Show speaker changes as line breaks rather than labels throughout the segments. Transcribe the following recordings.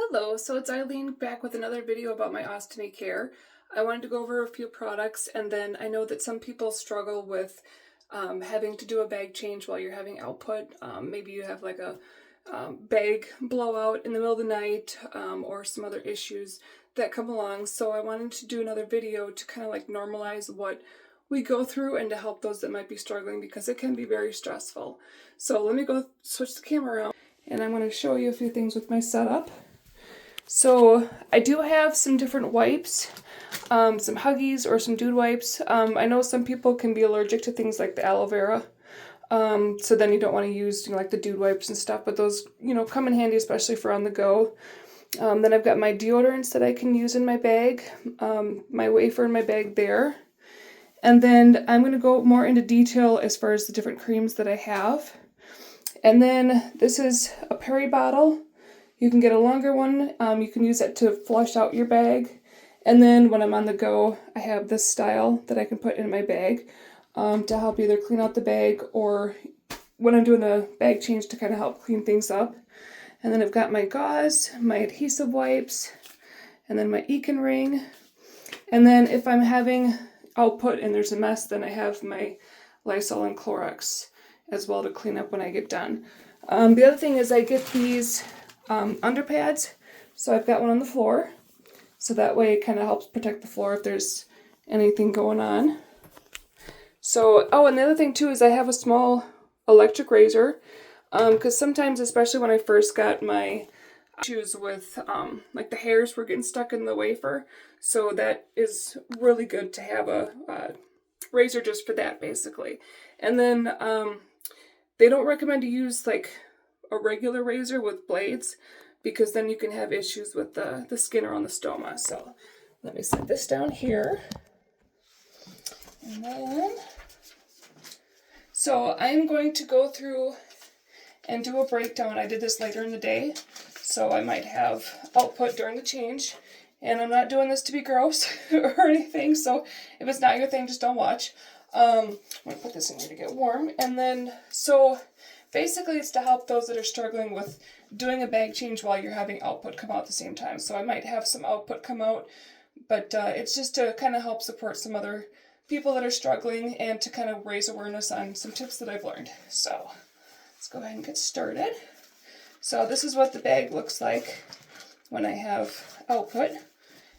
Hello, so it's Eileen back with another video about my ostomy care. I wanted to go over a few products, and then I know that some people struggle with having to do a bag change while you're having output. Maybe you have like a bag blowout in the middle of the night, or some other issues that come along. So I wanted to do another video to kind of like normalize what we go through and to help those that might be struggling, because it can be very stressful. So let me go switch the camera around, and I'm going to show you a few things with my setup. So I do have some different wipes, some Huggies or some Dude wipes. I know some people can be allergic to things like the aloe vera, so then you don't want to use like the Dude wipes and stuff, but those come in handy, especially for on the go. Then I've got my deodorants that I can use in my bag, my wafer in my bag there. And then I'm going to go more into detail as far as the different creams that I have. And then this is a Perry bottle. You can get a longer one. You can use it to flush out your bag. And then when I'm on the go, I have this style that I can put in my bag to help either clean out the bag, or when I'm doing a bag change to kind of help clean things up. And then I've got my gauze, my adhesive wipes, and then my Econ ring. And then if I'm having output and there's a mess, then I have my Lysol and Clorox as well to clean up when I get done. The other thing is I get these underpads, so I've got one on the floor, so that way it kind of helps protect the floor if there's anything going on. So, and the other thing too is I have a small electric razor, because sometimes, especially when I first got my issues with like the hairs were getting stuck in the wafer, so that is really good to have a razor just for that, basically. And then they don't recommend to use like a regular razor with blades, because then you can have issues with the skin around the stoma. So let me set this down here. And then, so I'm going to go through and do a breakdown. I did this later in the day, so I might have output during the change. And I'm not doing this to be gross or anything, so if it's not your thing, just don't watch. I'm going to put this in here to get warm. And then, so basically it's to help those that are struggling with doing a bag change while you're having output come out at the same time. So I might have some output come out, but it's just to kind of help support some other people that are struggling and to kind of raise awareness on some tips that I've learned. So let's go ahead and get started. So this is what the bag looks like when I have output.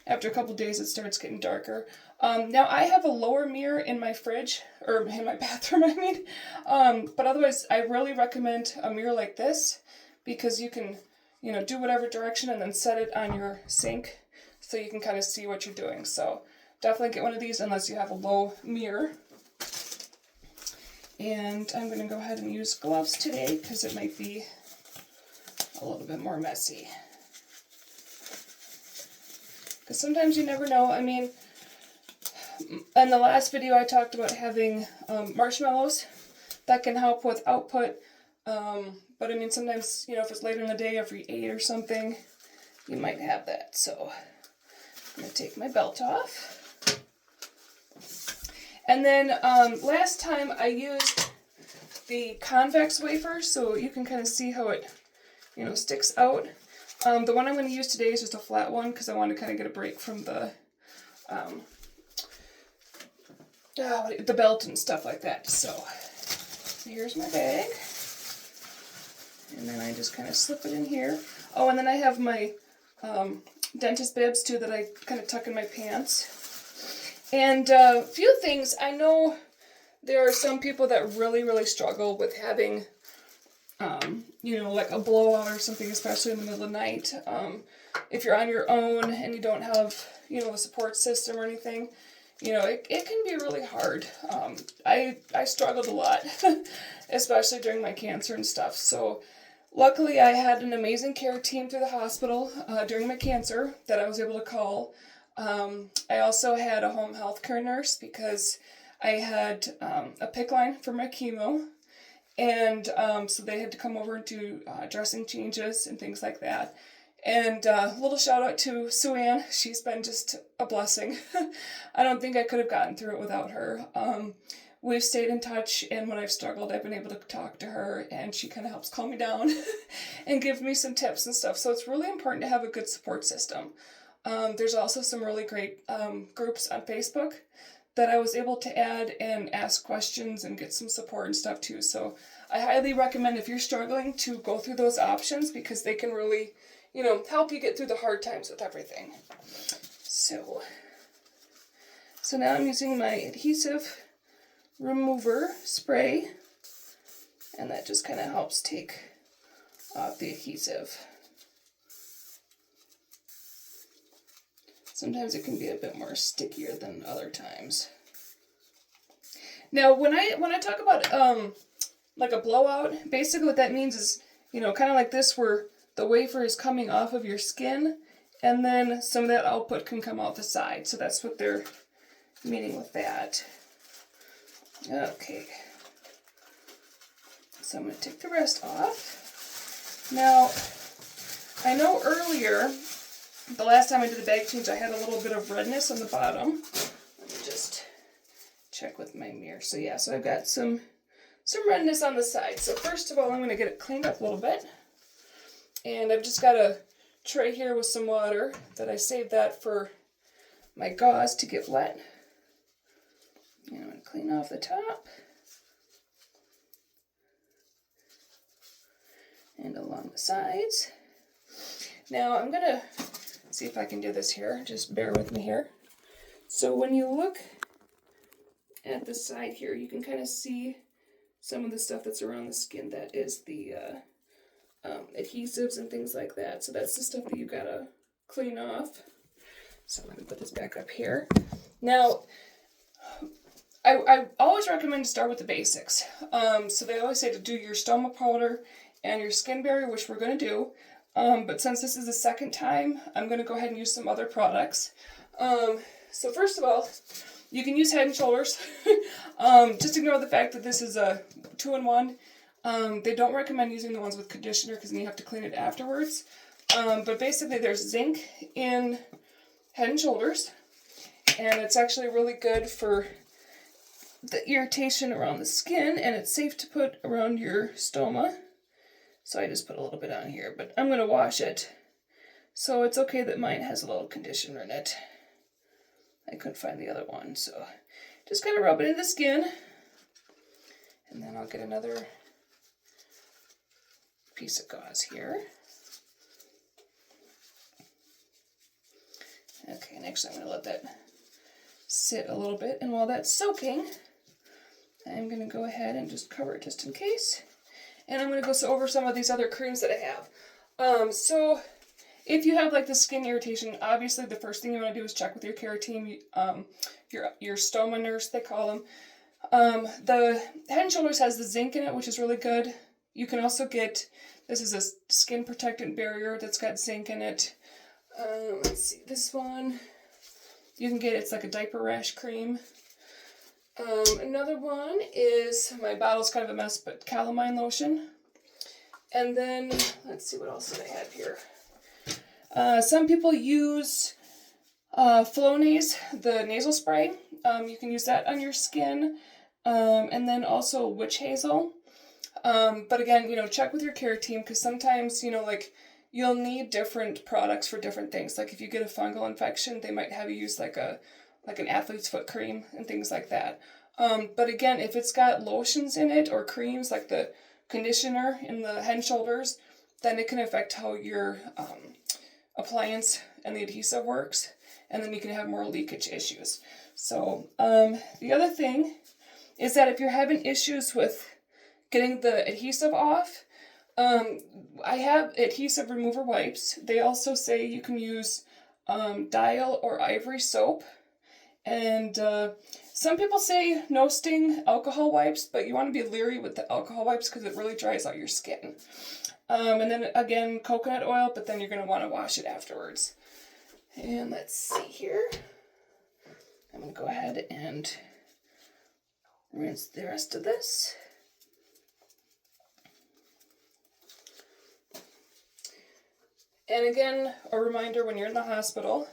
After a couple days, it starts getting darker. Now I have a lower mirror in my fridge, or in my bathroom, I mean. But otherwise, I really recommend a mirror like this, because you can, do whatever direction and then set it on your sink so you can kind of see what you're doing. So definitely get one of these unless you have a low mirror. And I'm going to go ahead and use gloves today because it might be a little bit more messy. Because sometimes you never know. I mean, in the last video I talked about having marshmallows that can help with output. But I mean, sometimes, if it's later in the day, every 8 or something, you might have that. So I'm going to take my belt off. And then last time I used the convex wafer, so you can kind of see how it, sticks out. The one I'm going to use today is just a flat one, because I want to kind of get a break from the belt and stuff like that. So here's my bag. And then I just kind of slip it in here. Oh, and then I have my dentist bibs too that I kind of tuck in my pants. And a few things. I know there are some people that really, really struggle with having like a blowout or something, especially in the middle of the night. If you're on your own and you don't have, a support system or anything, it can be really hard. I struggled a lot, especially during my cancer and stuff. So luckily I had an amazing care team through the hospital during my cancer that I was able to call. I also had a home health care nurse because I had a PICC line for my chemo. And so they had to come over and do dressing changes and things like that. And a little shout out to Sue Ann. She's been just a blessing. I don't think I could have gotten through it without her. we've stayed in touch, and when I've struggled, I've been able to talk to her, and she kind of helps calm me down and gives me some tips and stuff. So it's really important to have a good support system. There's also some really great groups on Facebook that I was able to add and ask questions and get some support and stuff too. So I highly recommend, if you're struggling, to go through those options, because they can really, help you get through the hard times with everything. So now I'm using my adhesive remover spray, and that just kind of helps take off the adhesive. Sometimes it can be a bit more stickier than other times. Now, when I talk about like a blowout, basically what that means is, kind of like this, where the wafer is coming off of your skin, and then some of that output can come out the side. So that's what they're meaning with that. Okay. So I'm going to take the rest off. Now, I know earlier, the last time I did the bag change, I had a little bit of redness on the bottom. Let me just check with my mirror. So yeah, so I've got some redness on the side. So first of all, I'm going to get it cleaned up a little bit. And I've just got a tray here with some water that I saved that for my gauze to get wet. And I'm going to clean off the top and along the sides. Now I'm going to see if I can do this here. Just bear with me here. So when you look at the side here, you can kind of see some of the stuff that's around the skin. That is the adhesives and things like that. So that's the stuff that you gotta clean off. So I'm gonna put this back up here. Now, I always recommend to start with the basics. So they always say to do your Stoma powder and your skin barrier, which we're gonna do. But since this is the second time, I'm gonna go ahead and use some other products. So first of all, you can use Head and Shoulders. Just ignore the fact that this is a 2-in-1. They don't recommend using the ones with conditioner, because then you have to clean it afterwards. But basically there's zinc in Head and Shoulders, and it's actually really good for the irritation around the skin, and it's safe to put around your stoma. So I just put a little bit on here, but I'm going to wash it. So it's okay that mine has a little conditioner in it. I couldn't find the other one, so just kind of rub it in the skin, and then I'll get another piece of gauze here. Okay, and actually I'm going to let that sit a little bit, and while that's soaking, I'm going to go ahead and just cover it just in case, and I'm going to go over some of these other creams that I have. So if you have like the skin irritation, obviously the first thing you want to do is check with your care team, your stoma nurse, they call them. The Head and Shoulders has the zinc in it, which is really good. You can also get, this is a skin protectant barrier that's got zinc in it. Let's see, this one, you can get, it's like a diaper rash cream. Another one is, my bottle's kind of a mess, but calamine lotion. And then, let's see, what else do I have here? Some people use Flonase, the nasal spray. You can use that on your skin. And then also witch hazel. But again, check with your care team, because sometimes, like, you'll need different products for different things. Like if you get a fungal infection, they might have you use like an athlete's foot cream and things like that. But again, if it's got lotions in it or creams like the conditioner in the Head and Shoulders, then it can affect how your appliance and the adhesive works, and then you can have more leakage issues. So the other thing is that if you're having issues with getting the adhesive off, I have adhesive remover wipes. They also say you can use Dial or Ivory soap, and some people say no sting alcohol wipes, but you want to be leery with the alcohol wipes because it really dries out your skin. And then again, coconut oil, but then you're going to want to wash it afterwards. And let's see here. I'm going to go ahead and rinse the rest of this. And again, a reminder, when you're in the hospital,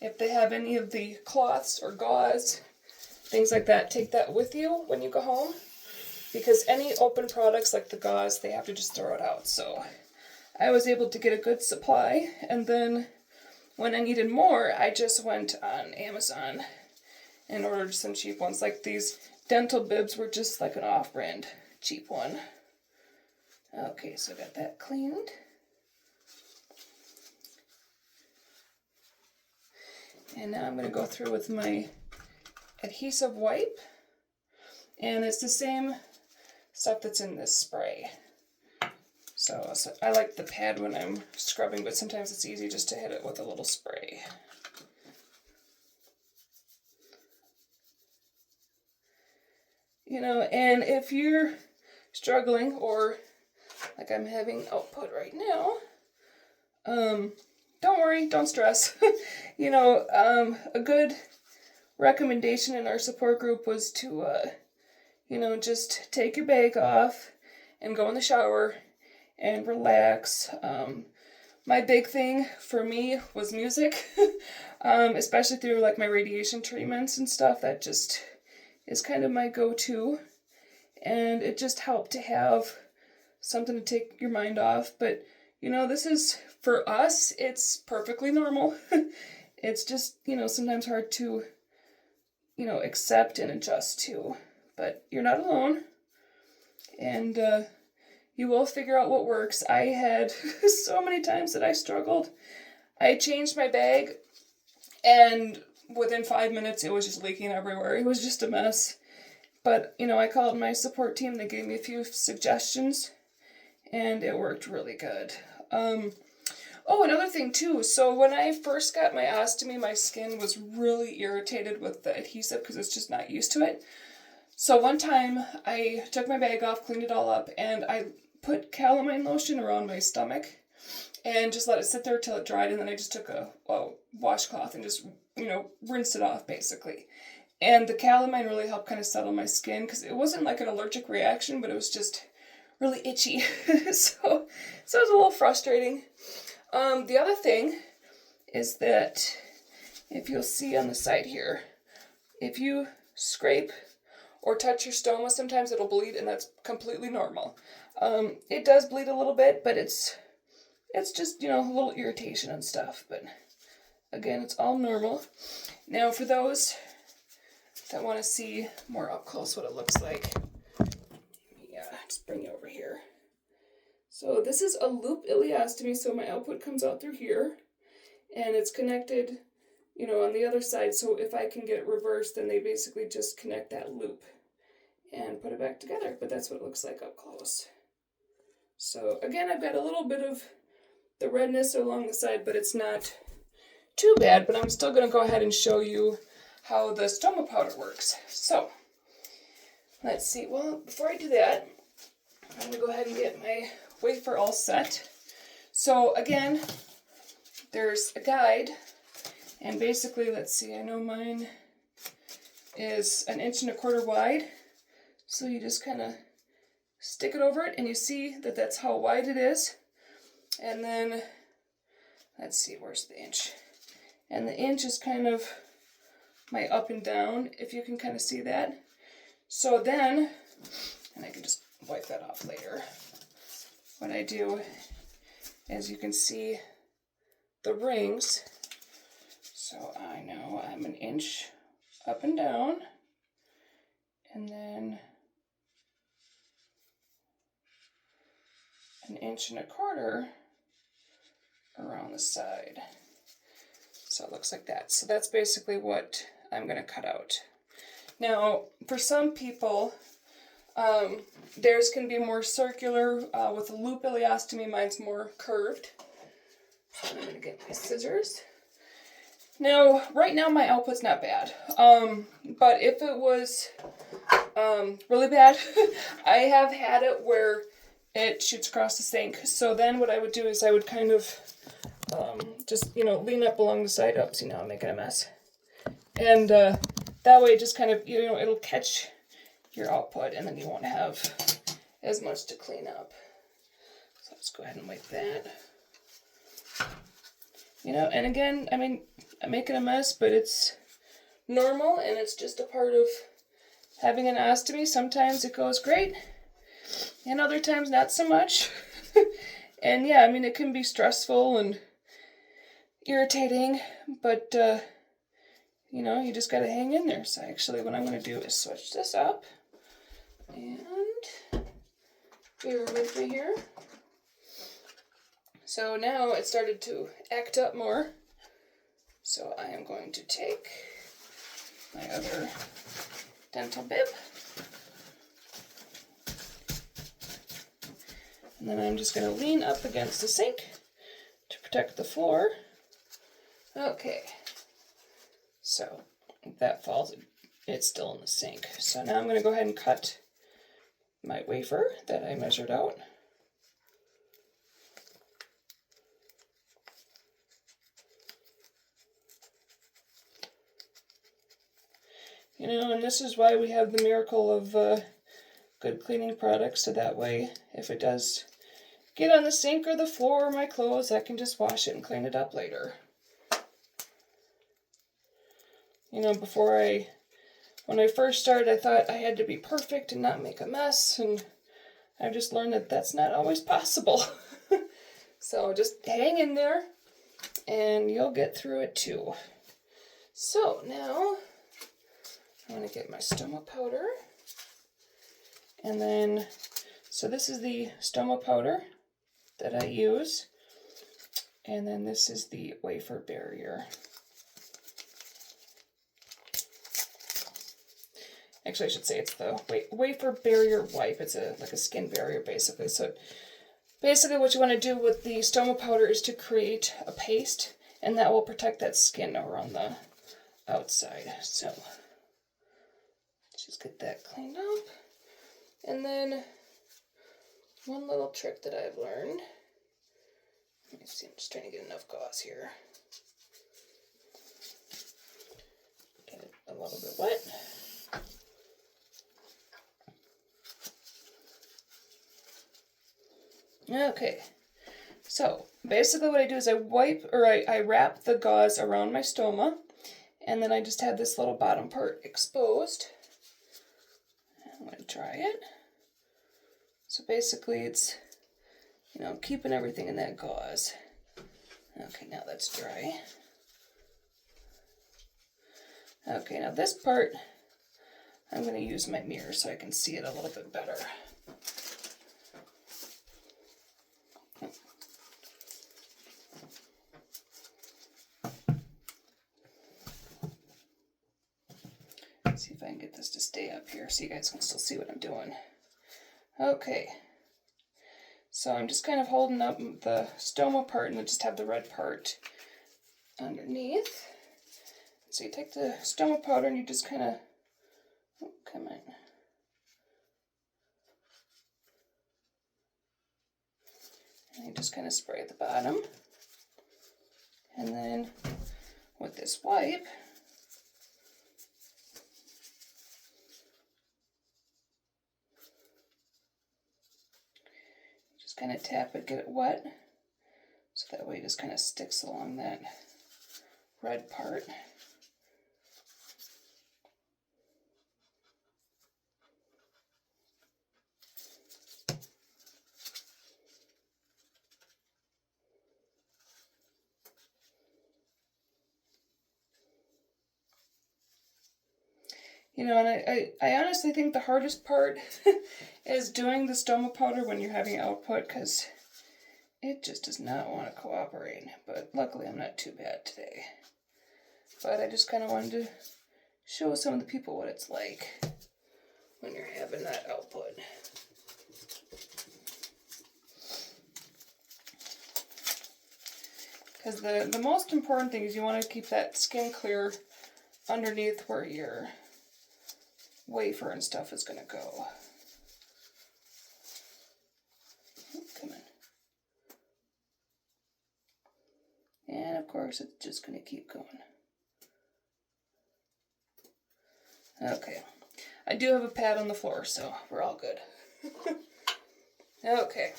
if they have any of the cloths or gauze things like that. Take that with you when you go home, because any open products like the gauze, they have to just throw it out. So I was able to get a good supply, and then when I needed more, I just went on Amazon and ordered some cheap ones. Like these dental bibs were just like an off-brand cheap one. Okay, so I got that cleaned. And now I'm going to go through with my adhesive wipe. And it's the same stuff that's in this spray. So I like the pad when I'm scrubbing, but sometimes it's easy just to hit it with a little spray. You know, and if you're struggling, or like I'm having output right now, don't worry, don't stress. You know, a good recommendation in our support group was to, you know, just take your bag off and go in the shower and relax. My big thing for me was music, especially through like my radiation treatments and stuff. That just is kind of my go-to, and it just helped to have something to take your mind off. But you know, this is, for us, it's perfectly normal. It's just, you know, sometimes hard to, you know, accept and adjust to, but you're not alone, and you will figure out what works. I had so many times that I struggled. I changed my bag, and within 5 minutes, it was just leaking everywhere. It was just a mess. But, you know, I called my support team. They gave me a few suggestions, and it worked really good. Oh, another thing, too. So when I first got my ostomy, my skin was really irritated with the adhesive because it's just not used to it. So one time, I took my bag off, cleaned it all up, and I put calamine lotion around my stomach and just let it sit there till it dried, and then I just took a washcloth and just, you know, rinsed it off, basically. And the calamine really helped kind of settle my skin, because it wasn't like an allergic reaction, but it was just really itchy. So it was a little frustrating. The other thing is that, if you'll see on the side here, if you scrape or touch your stoma, sometimes it'll bleed, and that's completely normal. It does bleed a little bit, but it's just, you know, a little irritation and stuff. But again, it's all normal. Now, for those that want to see more up close what it looks like, yeah, just bring you over here. So this is a loop ileostomy, so my output comes out through here, and it's connected, you know, on the other side. So if I can get it reversed, then they basically just connect that loop and put it back together. But that's what it looks like up close. So again, I've got a little bit of the redness along the side, but it's not too bad. But I'm still going to go ahead and show you how the Stoma powder works. So let's see. Well, before I do that, I'm going to go ahead and get my wafer all set. So again, there's a guide, and basically, let's see, I know mine is 1.25 inches wide. So you just kind of stick it over it, and you see that that's how wide it is. And then, let's see, where's the inch? And the inch is kind of my up and down, if you can kind of see that. So then, and I can just wipe that off later. What I do is, you can see the rings. So I know I'm 1 inch up and down, and then 1.25 inches around the side. So it looks like that. So that's basically what I'm going to cut out. Now, for some people, theirs can be more circular with a loop ileostomy. Mine's more curved. So I'm going to get my scissors. Now, right now my output's not bad. But if it was really bad, I have had it where it shoots across the sink. So then what I would do is I would kind of just, you know, lean up along the side. Oh, see, now I'm making a mess. And that way, just kind of, you know, it'll catch your output, and then you won't have as much to clean up. So let's go ahead and wipe that. You know, and again, I mean, I'm making a mess, but it's normal and it's just a part of having an ostomy. Sometimes it goes great and other times not so much. And yeah, I mean, it can be stressful and irritating, but you know, you just gotta hang in there. So actually what I'm gonna do is switch this up, and bear with me here. So now it started to act up more. So I am going to take my other dental bib, and then I'm just going to lean up against the sink to protect the floor. Okay, so if that falls, it's still in the sink. So now I'm going to go ahead and cut my wafer that I measured out. You know, and this is why we have the miracle of good cleaning products, so that way if it does get on the sink or the floor or my clothes, I can just wash it and clean it up later. You know, when I first started, I thought I had to be perfect and not make a mess, and I've just learned that that's not always possible. So just hang in there and you'll get through it too. So now I'm going to get my Stoma powder, and then, so this is the Stoma powder that I use, and then this is the wafer barrier. Actually, I should say it's the wafer barrier wipe. It's like a skin barrier, basically. So basically what you want to do with the Stoma powder is to create a paste, and that will protect that skin around the outside. So just get that cleaned up. And then one little trick that I've learned. Let me see, I'm just trying to get enough gauze here. Get it a little bit wet. Okay, so basically what I do is I wrap the gauze around my stoma, and then I just have this little bottom part exposed. I'm going to dry it. So basically it's, you know, keeping everything in that gauze. Okay, now that's dry. Okay, now this part, I'm going to use my mirror so I can see it a little bit better. Let's see if I can get this to stay up here so you guys can still see what I'm doing. Okay, so I'm just kind of holding up the stoma part and then just have the red part underneath. So you take the stoma powder and you just kind of, oh, come on. And you just kind of spray at the bottom. And then with this wipe, just kind of tap it, get it wet, so that way it just kind of sticks along that red part. You know, and I honestly think the hardest part is doing the stoma powder when you're having output, because it just does not want to cooperate. But luckily I'm not too bad today. But I just kind of wanted to show some of the people what it's like when you're having that output. Because the most important thing is you want to keep that skin clear underneath where your wafer and stuff is going to go. Oh, come on. And of course it's just going to keep going. Okay. I do have a pad on the floor, so we're all good. Okay.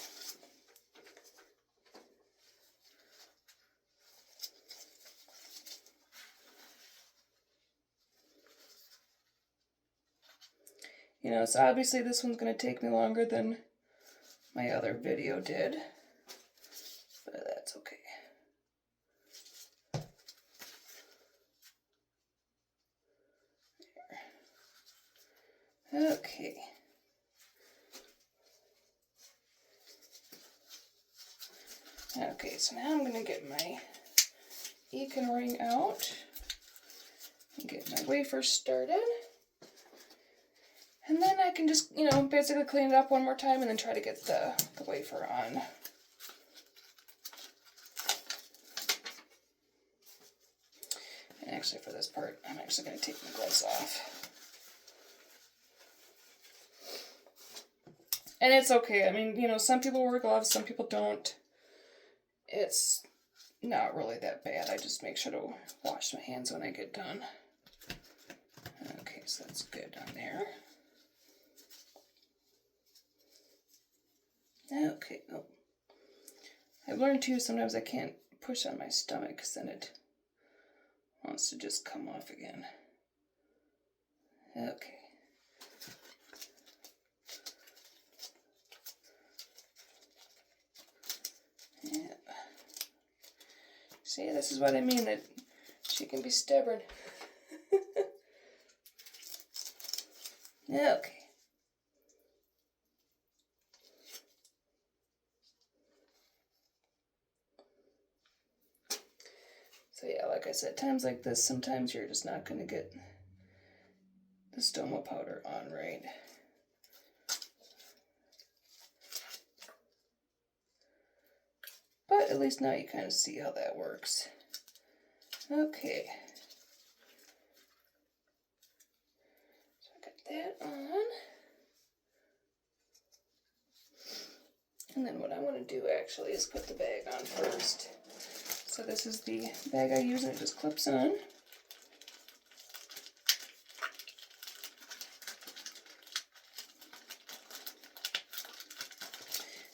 You know, so obviously this one's going to take me longer than my other video did, but that's okay. There. Okay. Okay, so now I'm going to get my econ ring out and get my wafer started. And then I can just, you know, basically clean it up one more time and then try to get the wafer on. And actually for this part, I'm actually going to take my gloves off. And it's okay. I mean, you know, some people wear gloves, some people don't. It's not really that bad. I just make sure to wash my hands when I get done. Okay, so that's good on there. Okay, oh. I've learned too, sometimes I can't push on my stomach because then it wants to just come off again. Okay. Yeah. See, this is what I mean, that she can be stubborn. Okay. So yeah, like I said, times like this, sometimes you're just not going to get the Stoma powder on right. But at least now you kind of see how that works. Okay. So I got that on. And then what I want to do actually is put the bag on first. So this is the bag I use and it just clips on.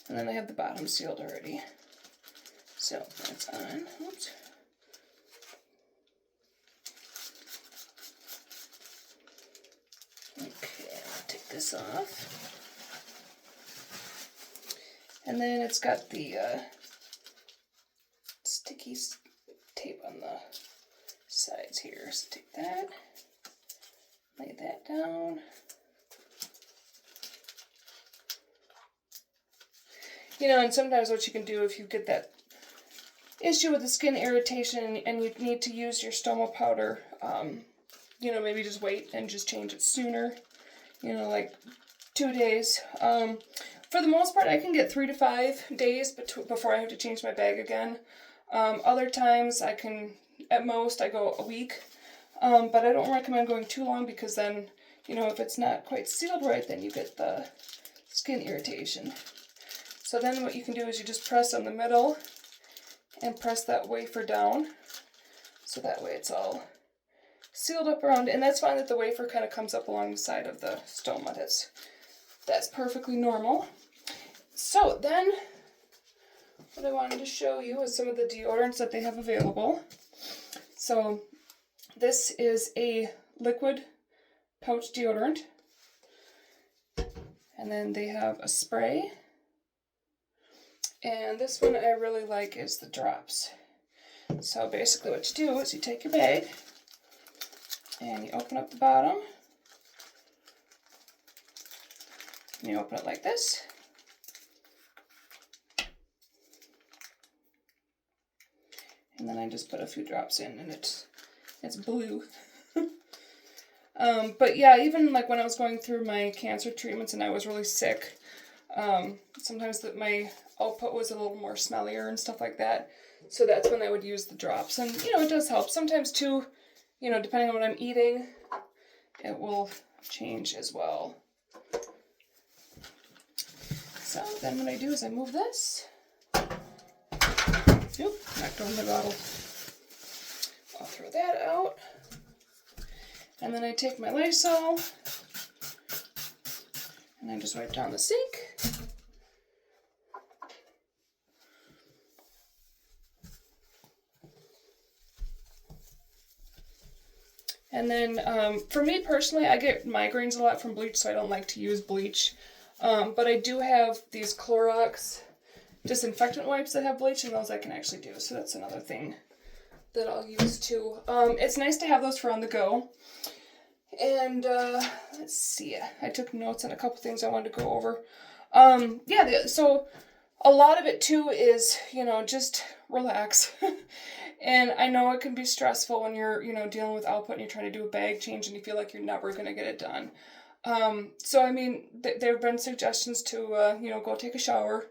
And then I have the bottom sealed already. So that's on. Oops. Okay, I'll take this off. And then it's got the sticky tape on the sides here. So take that, lay that down. You know, and sometimes what you can do if you get that issue with the skin irritation and you need to use your Stoma powder, you know, maybe just wait and just change it sooner. You know, like 2 days. For the most part, I can get 3 to 5 days before I have to change my bag again. Other times I can, at most, I go a week. But I don't recommend going too long because then, you know, if it's not quite sealed right, then you get the skin irritation. So then what you can do is you just press on the middle and press that wafer down. So that way it's all sealed up around it. And that's fine that the wafer kind of comes up along the side of the Stoma. That's perfectly normal. So then what I wanted to show you is some of the deodorants that they have available. So this is a liquid pouch deodorant. And then they have a spray. And this one I really like is the drops. So basically what you do is you take your bag and you open up the bottom. And you open it like this. And then I just put a few drops in and it's blue. But yeah, even like when I was going through my cancer treatments and I was really sick, sometimes my output was a little more smellier and stuff like that. So that's when I would use the drops. And, you know, it does help. Sometimes too, you know, depending on what I'm eating, it will change as well. So then what I do is I move this. Oop, knocked over my bottle. I'll throw that out. And then I take my Lysol and I just wipe down the sink. And then for me personally, I get migraines a lot from bleach, so I don't like to use bleach. But I do have these Clorox disinfectant wipes that have bleach, and those I can actually do. So that's another thing that I'll use too. It's nice to have those for on the go. And let's see, I took notes on a couple things I wanted to go over. So a lot of it too is, just relax. And I know it can be stressful when you're, dealing with output and you're trying to do a bag change and you feel like you're never going to get it done. So I mean, there have been suggestions to, go take a shower.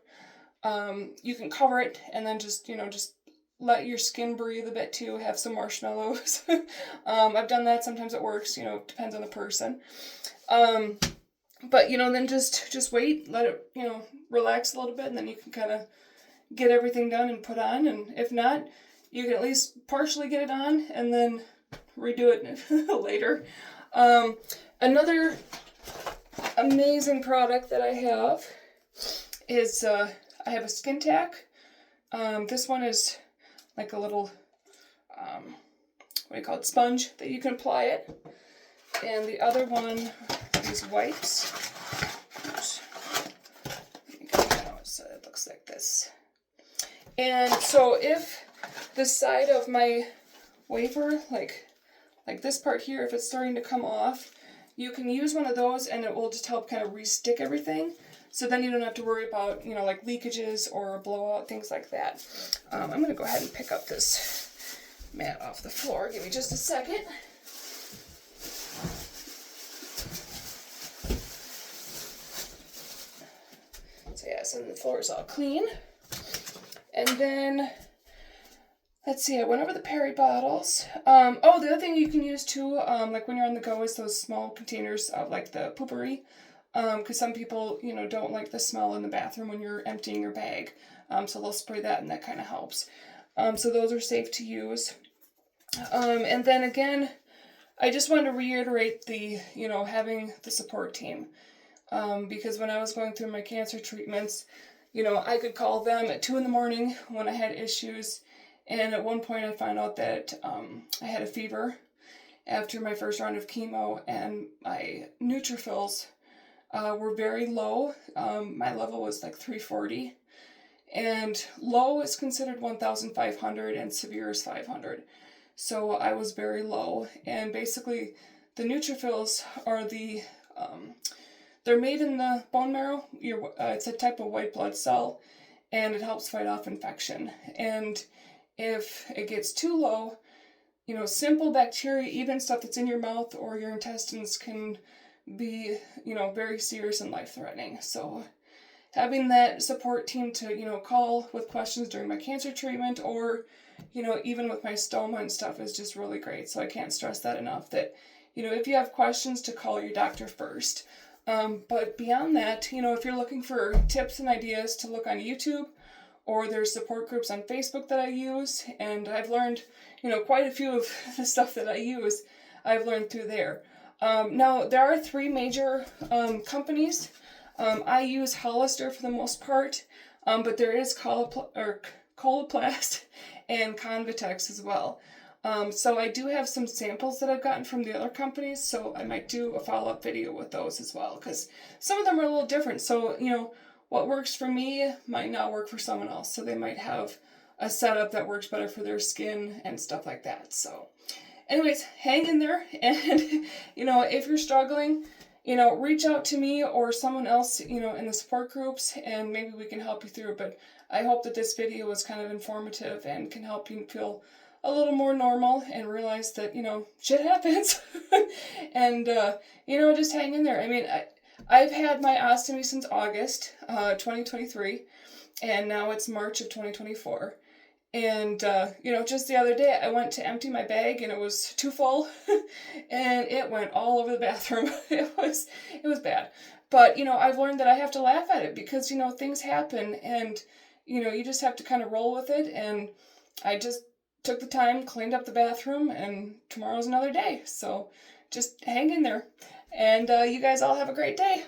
You can cover it and then just let your skin breathe a bit too, have some marshmallows. I've done that. Sometimes it works, it depends on the person. But, then just wait, let it, relax a little bit, and then you can kind of get everything done and put on. And if not, you can at least partially get it on and then redo it later. Another amazing product that I have is, I have a skin tack. This one is like a little, sponge that you can apply it. And the other one, these wipes. Oops. So it looks like this. And so if the side of my wafer, like this part here, if it's starting to come off, you can use one of those and it will just help kind of re-stick everything. So then you don't have to worry about, like leakages or a blowout, things like that. I'm going to go ahead and pick up this mat off the floor. Give me just a second. So yes, and the floor is all clean. And then, let's see, I went over the Perry bottles. The other thing you can use too, like when you're on the go, is those small containers of like the poopery. Because some people, don't like the smell in the bathroom when you're emptying your bag. So they'll spray that and that kind of helps. So those are safe to use. And then again, I just wanted to reiterate the, having the support team. Because when I was going through my cancer treatments, I could call them at 2 a.m. when I had issues. And at one point I found out that I had a fever after my first round of chemo, and my neutrophils were very low. My level was like 340, and low is considered 1,500 and severe is 500. So I was very low, and basically the neutrophils are they're made in the bone marrow. It's a type of white blood cell, and it helps fight off infection. And if it gets too low, simple bacteria, even stuff that's in your mouth or your intestines, can be, very serious and life-threatening. So having that support team to, call with questions during my cancer treatment or, even with my stoma and stuff is just really great. So I can't stress that enough, that, if you have questions, to call your doctor first. But beyond that, if you're looking for tips and ideas, to look on YouTube, or there's support groups on Facebook that I use, and I've learned, quite a few of the stuff that I use, I've learned through there. Now, there are 3 major companies. I use Hollister for the most part, but there is Coloplast and Convitex as well. So I do have some samples that I've gotten from the other companies, so I might do a follow-up video with those as well, because some of them are a little different. So, what works for me might not work for someone else, so they might have a setup that works better for their skin and stuff like that. So anyways, hang in there, and, if you're struggling, reach out to me or someone else, in the support groups, and maybe we can help you through. But I hope that this video was kind of informative and can help you feel a little more normal and realize that, shit happens. And, just hang in there. I mean, I've had my ostomy since August 2023, and now it's March of 2024. And, just the other day I went to empty my bag and it was too full and it went all over the bathroom. It was bad. But, I've learned that I have to laugh at it because, things happen, and, you just have to kind of roll with it. And I just took the time, cleaned up the bathroom, and tomorrow's another day. So just hang in there. And you guys all have a great day.